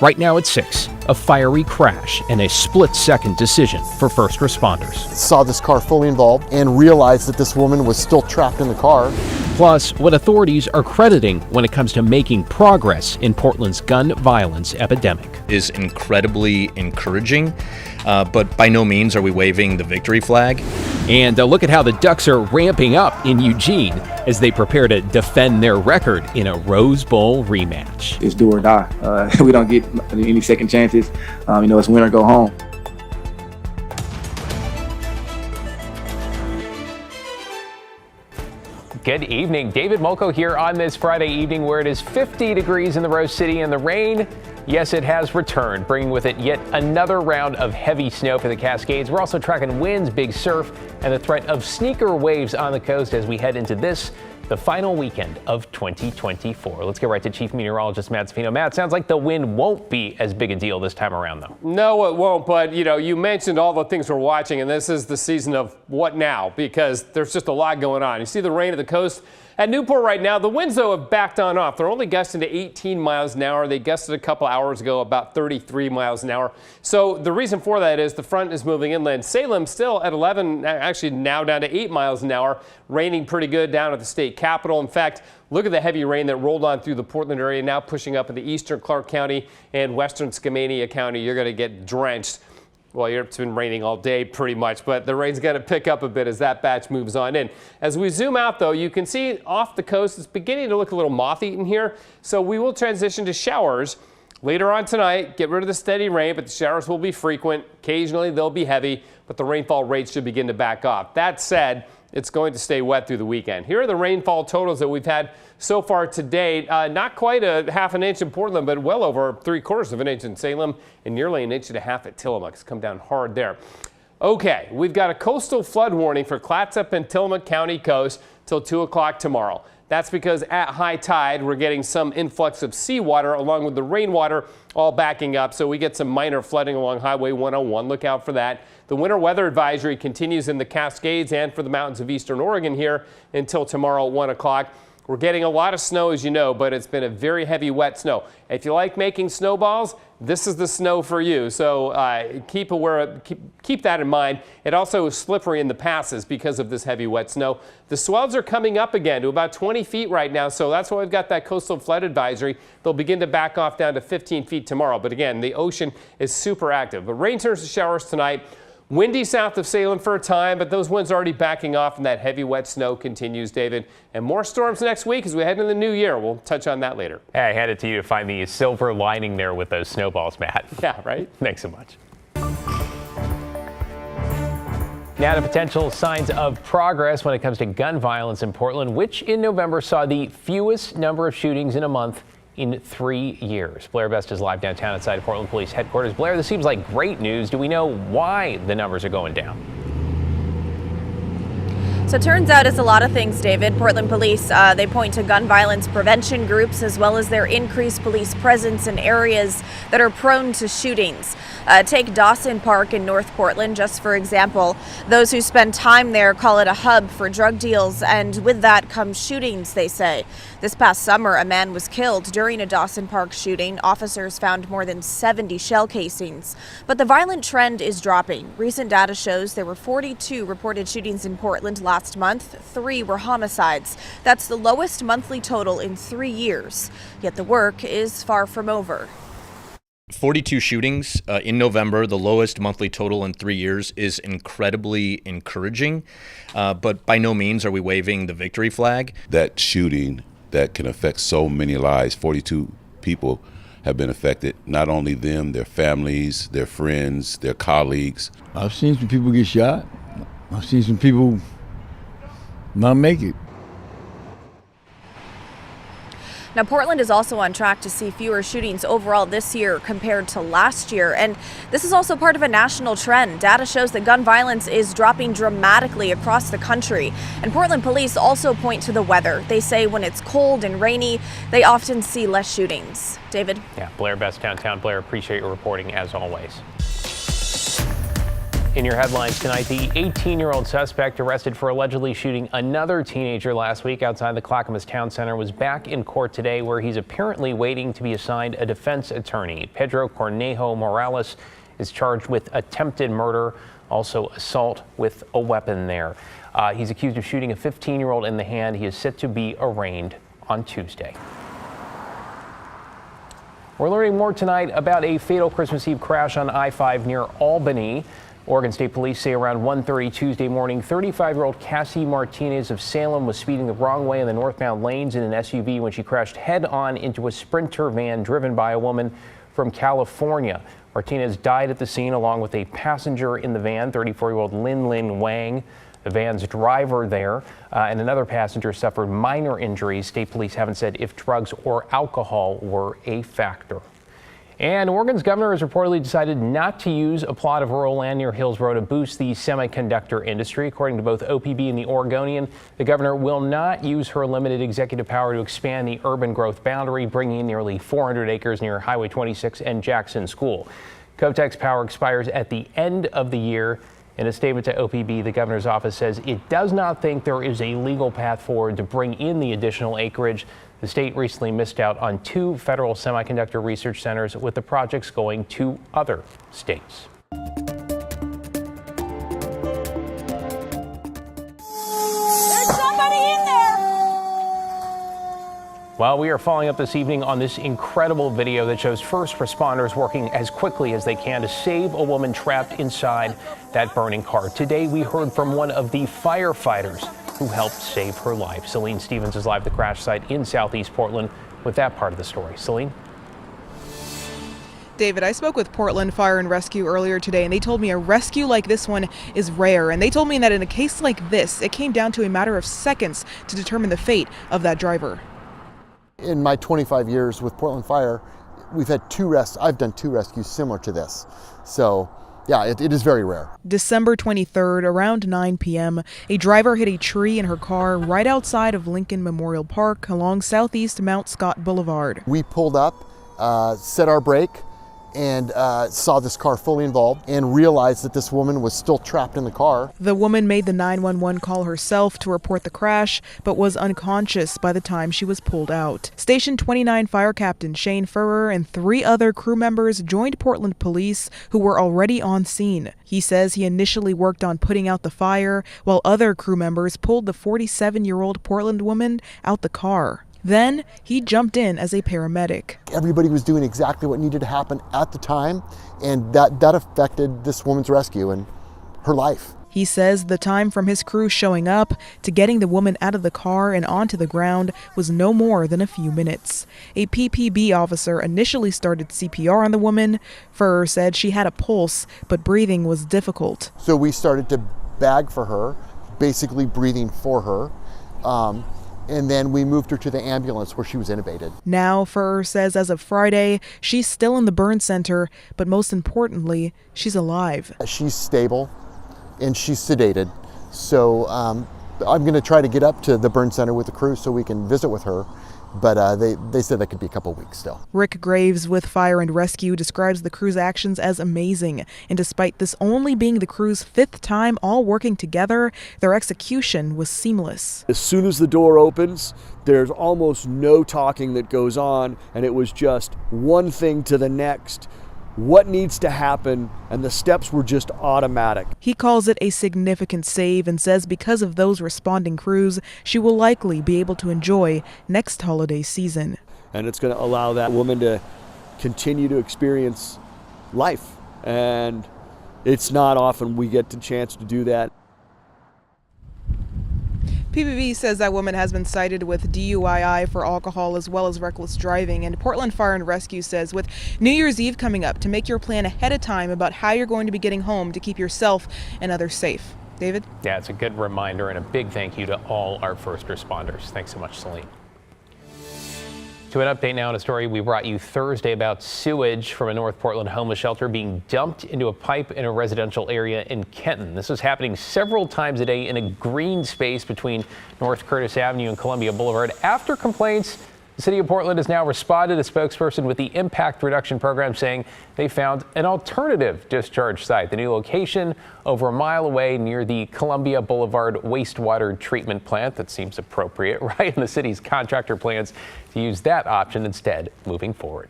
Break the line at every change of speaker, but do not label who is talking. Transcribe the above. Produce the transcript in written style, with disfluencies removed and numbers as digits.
Right now at 6, a fiery crash and a split-second decision for first responders.
Saw this car fully involved and realized that this woman was still trapped in the car.
Plus, what authorities are crediting when it comes to making progress in Portland's gun violence epidemic.
Is incredibly encouraging, but by no means are we waving the victory flag.
And look at how the Ducks are ramping up in Eugene as they prepare to defend their record in a Rose Bowl rematch.
It's do or die. We don't get any second chances. It's win or go home.
Good evening. David Molko here on this Friday evening where it is 50 degrees in the Rose City and the rain, yes, it has returned, bringing with it yet another round of heavy snow for the Cascades. We're also tracking winds, big surf, and the threat of sneaker waves on the coast as we head into the final weekend of 2024. Let's get right to Chief Meteorologist Matt Zafino. Matt, sounds like the wind won't be as big a deal this time around, though.
No, it won't. But, you mentioned all the things we're watching, and this is the season of what now, because there's just a lot going on. You see the rain at the coast. At Newport right now, the winds, though, have backed on off. They're only gusting to 18 miles an hour. They gusted a couple hours ago about 33 miles an hour. So the reason for that is the front is moving inland. Salem still at 11, actually now down to 8 miles an hour, raining pretty good down at the state capitol. In fact, look at the heavy rain that rolled on through the Portland area, now pushing up into eastern Clark County and western Skamania County. You're going to get drenched. Well, it's been raining all day pretty much, but the rain's going to pick up a bit as that batch moves on in. As we zoom out, though, you can see off the coast, it's beginning to look a little moth-eaten here. So we will transition to showers later on tonight. Get rid of the steady rain, but the showers will be frequent. Occasionally, they'll be heavy, but the rainfall rates should begin to back off. That said, it's going to stay wet through the weekend. Here are the rainfall totals that we've had so far to date. Not quite a half an inch in Portland, but well over 3/4 of an inch in Salem and nearly an inch and a half at Tillamook. It's come down hard there. Okay, we've got a coastal flood warning for Clatsop and Tillamook County coast till 2 o'clock tomorrow. That's because at high tide, we're getting some influx of seawater along with the rainwater all backing up. So we get some minor flooding along Highway 101. Look out for that. The winter weather advisory continues in the Cascades and for the mountains of eastern Oregon here until tomorrow at 1 o'clock. We're getting a lot of snow, as you know, but it's been a very heavy, wet snow. If you like making snowballs, this is the snow for you. So keep that in mind. It also is slippery in the passes because of this heavy, wet snow. The swells are coming up again to about 20 feet right now, so that's why we've got that coastal flood advisory. They'll begin to back off down to 15 feet tomorrow. But again, the ocean is super active. But rain turns to showers tonight. Windy south of Salem for a time, but those winds are already backing off and that heavy, wet snow continues, David. And more storms next week as we head into the new year. We'll touch on that later.
Hey, I had it to you to find the silver lining there with those snowballs, Matt.
Yeah, right?
Thanks so much. Now to potential signs of progress when it comes to gun violence in Portland, which in November saw the fewest number of shootings in a month in 3 years. Blair Best is live downtown outside Portland Police Headquarters. Blair, this seems like great news. Do we know why the numbers are going down?
So it turns out it's a lot of things, David. Portland Police, they point to gun violence prevention groups as well as their increased police presence in areas that are prone to shootings. Take Dawson Park in North Portland, just for example. Those who spend time there call it a hub for drug deals, and with that comes shootings, they say. This past summer, a man was killed during a Dawson Park shooting. Officers found more than 70 shell casings. But the violent trend is dropping. Recent data shows there were 42 reported shootings in Portland last month. 3 were homicides. That's the lowest monthly total in 3 years. Yet the work is far from over.
42 shootings in November, the lowest monthly total in 3 years, is incredibly encouraging. But by no means are we waving the victory flag.
That shooting that can affect so many lives, 42 people have been affected, not only them, their families, their friends, their colleagues.
I've seen some people get shot. I've seen some people not make it.
Now, Portland is also on track to see fewer shootings overall this year compared to last year. And this is also part of a national trend. Data shows that gun violence is dropping dramatically across the country. And Portland police also point to the weather. They say when it's cold and rainy, they often see less shootings. David?
Yeah, Blair Best downtown. Blair, appreciate your reporting as always. In your headlines tonight, the 18-year-old suspect arrested for allegedly shooting another teenager last week outside the Clackamas Town Center was back in court today, where he's apparently waiting to be assigned a defense attorney. Pedro Cornejo Morales is charged with attempted murder, also assault with a weapon there. He's accused of shooting a 15-year-old in the hand. He is set to be arraigned on Tuesday. We're learning more tonight about a fatal Christmas Eve crash on I-5 near Albany. Oregon State Police say around 1:30 Tuesday morning, 35-year-old Cassie Martinez of Salem was speeding the wrong way in the northbound lanes in an SUV when she crashed head-on into a Sprinter van driven by a woman from California. Martinez died at the scene along with a passenger in the van, 34-year-old Lin Wang. The van's driver there and another passenger suffered minor injuries. State police haven't said if drugs or alcohol were a factor. And Oregon's governor has reportedly decided not to use a plot of rural land near Hills Road to boost the semiconductor industry. According to both OPB and the Oregonian, the governor will not use her limited executive power to expand the urban growth boundary, bringing in nearly 400 acres near Highway 26 and Jackson School. Kovtech's power expires at the end of the year. In a statement to OPB, the governor's office says it does not think there is a legal path forward to bring in the additional acreage. The state recently missed out on 2 federal semiconductor research centers, with the projects going to other states.
There's somebody in there!
Well, we are following up this evening on this incredible video that shows first responders working as quickly as they can to save a woman trapped inside that burning car. Today, we heard from one of the firefighters who helped save her life. Celine Stevens is live at the crash site in Southeast Portland with that part of the story. Celine?
David, I spoke with Portland Fire and Rescue earlier today, and they told me a rescue like this one is rare. And they told me that in a case like this, it came down to a matter of seconds to determine the fate of that driver.
In my 25 years with Portland Fire, I've done 2 rescues similar to this. So yeah, it is very rare.
December 23rd, around 9 p.m., a driver hit a tree in her car right outside of Lincoln Memorial Park along Southeast Mount Scott Boulevard.
We pulled up, set our brake, and saw this car fully involved and realized that this woman was still trapped in the car.
The woman made the 911 call herself to report the crash, but was unconscious by the time she was pulled out. Station 29 Fire Captain Shane Furrer and 3 other crew members joined Portland Police, who were already on scene. He says he initially worked on putting out the fire, while other crew members pulled the 47-year-old Portland woman out the car. Then he jumped in as a paramedic.
Everybody was doing exactly what needed to happen at the time, and that affected this woman's rescue and her life.
He says the time from his crew showing up to getting the woman out of the car and onto the ground was no more than a few minutes. A PPB officer initially started CPR on the woman. Furrer said she had a pulse, but breathing was difficult.
So we started to bag for her, basically breathing for her. And then we moved her to the ambulance where she was intubated.
Now, Furrer says as of Friday, she's still in the burn center, but most importantly, she's alive.
She's stable and she's sedated. So I'm going to try to get up to the burn center with the crew so we can visit with her. But they said that could be a couple weeks still.
Rick Graves with Fire and Rescue describes the crew's actions as amazing. And despite this only being the crew's 5th time all working together, their execution was seamless.
As soon as the door opens, there's almost no talking that goes on, and it was just one thing to the next. What needs to happen, and the steps were just automatic.
He calls it a significant save and says because of those responding crews, she will likely be able to enjoy next holiday season.
And it's going to allow that woman to continue to experience life. And it's not often we get the chance to do that.
PPB says that woman has been cited with DUI for alcohol as well as reckless driving. And Portland Fire and Rescue says with New Year's Eve coming up, to make your plan ahead of time about how you're going to be getting home to keep yourself and others safe. David?
Yeah, it's a good reminder, and a big thank you to all our first responders. Thanks so much, Celine. To an update now on a story we brought you Thursday about sewage from a North Portland homeless shelter being dumped into a pipe in a residential area in Kenton. This was happening several times a day in a green space between North Curtis Avenue and Columbia Boulevard after complaints The city of Portland has now responded. A spokesperson with the Impact Reduction Program saying they found an alternative discharge site. The new location over a mile away near the Columbia Boulevard wastewater treatment plant. That seems appropriate, right? And the city's contractor plans to use that option instead moving forward.